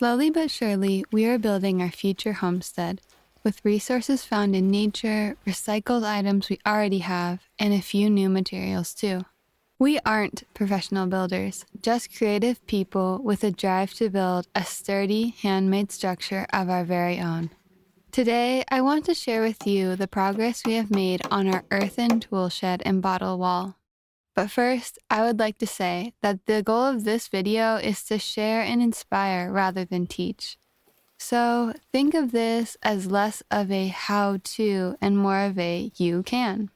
Slowly but surely, we are building our future homestead with resources found in nature, recycled items we already have, and a few new materials too. We aren't professional builders, just creative people with a drive to build a sturdy, handmade structure of our very own. Today, I want to share with you the progress we have made on our earthen tool shed and bottle wall. But first, I would like to say that the goal of this video is to share and inspire rather than teach. So think of this as less of a how-to and more of a you can.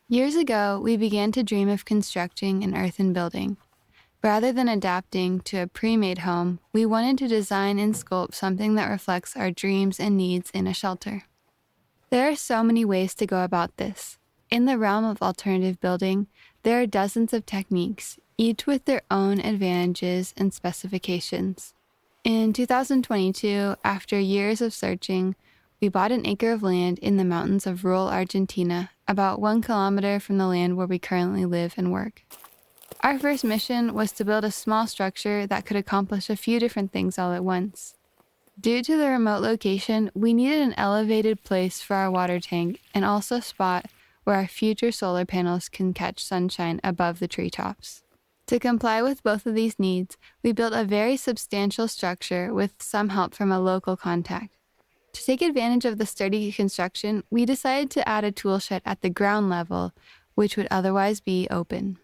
Years ago, we began to dream of constructing an earthen building. Rather than adapting to a pre-made home, we wanted to design and sculpt something that reflects our dreams and needs in a shelter. There are so many ways to go about this. In the realm of alternative building, there are dozens of techniques, each with their own advantages and specifications. In 2022, after years of searching, we bought an acre of land in the mountains of rural Argentina, about 1 kilometer from the land where we currently live and work. Our first mission was to build a small structure that could accomplish a few different things all at once. Due to the remote location, we needed an elevated place for our water tank and also a spot where our future solar panels can catch sunshine above the treetops. To comply with both of these needs, we built a very substantial structure with some help from a local contact. To take advantage of the sturdy construction, we decided to add a tool shed at the ground level, which would otherwise be open.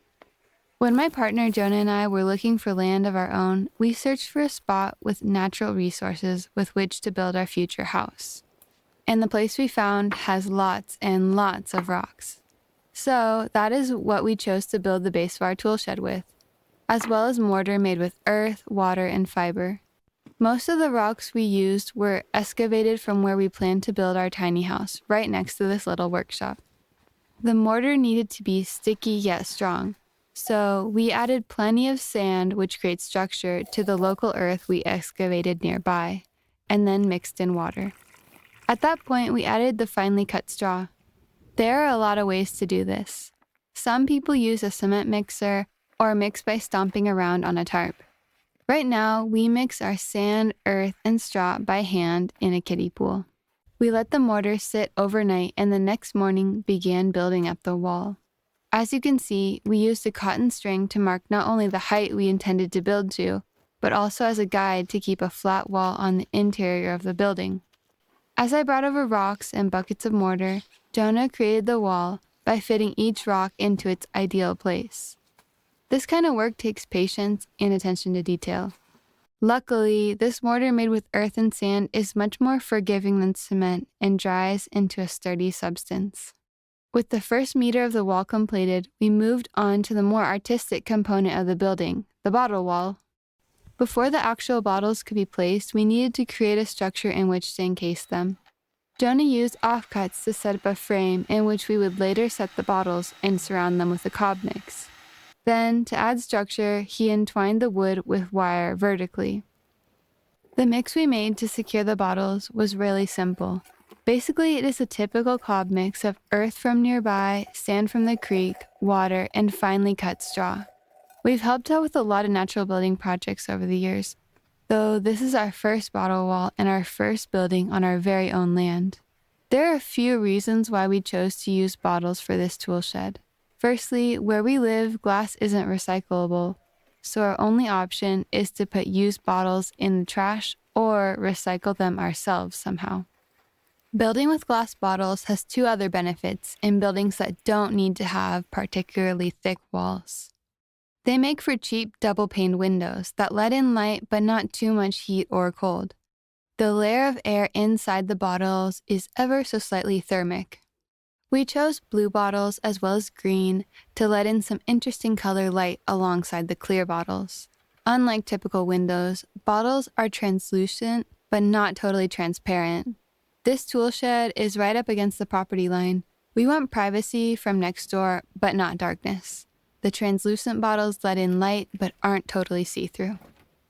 When my partner Jonah and I were looking for land of our own, we searched for a spot with natural resources with which to build our future house. And the place we found has lots and lots of rocks. So that is what we chose to build the base of our tool shed with, as well as mortar made with earth, water, and fiber. Most of the rocks we used were excavated from where we planned to build our tiny house, right next to this little workshop. The mortar needed to be sticky yet strong. So we added plenty of sand, which creates structure, to the local earth we excavated nearby, and then mixed in water. At that point, we added the finely cut straw. There are a lot of ways to do this. Some people use a cement mixer or mix by stomping around on a tarp. Right now, we mix our sand, earth, and straw by hand in a kiddie pool. We let the mortar sit overnight and the next morning began building up the wall. As you can see, we used a cotton string to mark not only the height we intended to build to, but also as a guide to keep a flat wall on the interior of the building. As I brought over rocks and buckets of mortar, Jonah created the wall by fitting each rock into its ideal place. This kind of work takes patience and attention to detail. Luckily, this mortar made with earth and sand is much more forgiving than cement and dries into a sturdy substance. With the first meter of the wall completed, we moved on to the more artistic component of the building, the bottle wall. Before the actual bottles could be placed, we needed to create a structure in which to encase them. Jonah used offcuts to set up a frame in which we would later set the bottles and surround them with a cob mix. Then, to add structure, he entwined the wood with wire vertically. The mix we made to secure the bottles was really simple. Basically, it is a typical cob mix of earth from nearby, sand from the creek, water, and finely cut straw. We've helped out with a lot of natural building projects over the years, though this is our first bottle wall and our first building on our very own land. There are a few reasons why we chose to use bottles for this tool shed. Firstly, where we live, glass isn't recyclable, so our only option is to put used bottles in the trash or recycle them ourselves somehow. Building with glass bottles has two other benefits in buildings that don't need to have particularly thick walls. They make for cheap double-paned windows that let in light but not too much heat or cold. The layer of air inside the bottles is ever so slightly thermic. We chose blue bottles as well as green to let in some interesting color light alongside the clear bottles. Unlike typical windows, bottles are translucent but not totally transparent. This tool shed is right up against the property line. We want privacy from next door, but not darkness. The translucent bottles let in light, but aren't totally see-through.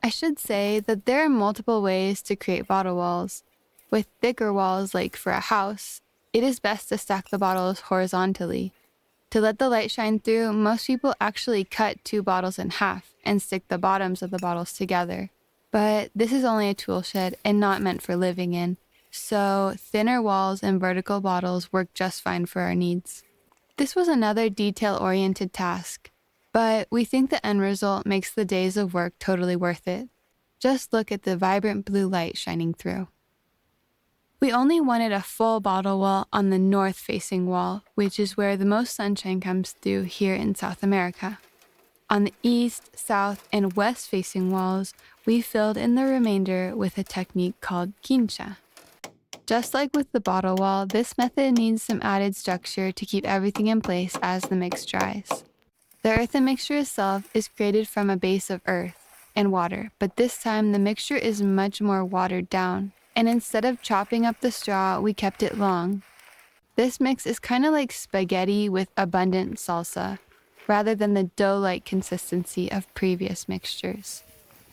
I should say that there are multiple ways to create bottle walls. With thicker walls, like for a house, it is best to stack the bottles horizontally. To let the light shine through, most people actually cut 2 bottles in half and stick the bottoms of the bottles together. But this is only a tool shed and not meant for living in, so thinner walls and vertical bottles work just fine for our needs. This was another detail-oriented task, but we think the end result makes the days of work totally worth it. Just look at the vibrant blue light shining through. We only wanted a full bottle wall on the north-facing wall, which is where the most sunshine comes through here in South America. On the east, south, and west-facing walls, we filled in the remainder with a technique called Kcha. Just like with the bottle wall, this method needs some added structure to keep everything in place as the mix dries. The earthen mixture itself is created from a base of earth and water, but this time the mixture is much more watered down, and instead of chopping up the straw, we kept it long. This mix is kind of like spaghetti with abundant salsa, rather than the dough-like consistency of previous mixtures.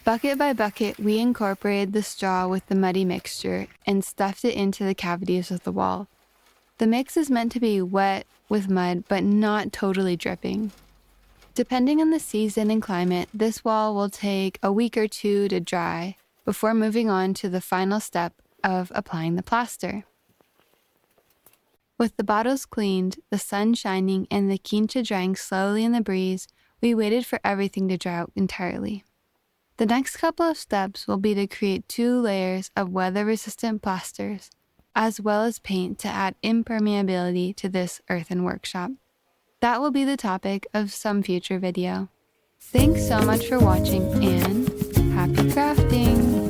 Bucket by bucket, we incorporated the straw with the muddy mixture and stuffed it into the cavities of the wall. The mix is meant to be wet with mud, but not totally dripping. Depending on the season and climate, this wall will take a week or 2 to dry before moving on to the final step of applying the plaster. With the bottles cleaned, the sun shining, and the Kcha drying slowly in the breeze, we waited for everything to dry out entirely. The next couple of steps will be to create 2 layers of weather-resistant plasters, as well as paint to add impermeability to this earthen workshop. That will be the topic of some future video. Thanks so much for watching, and happy crafting!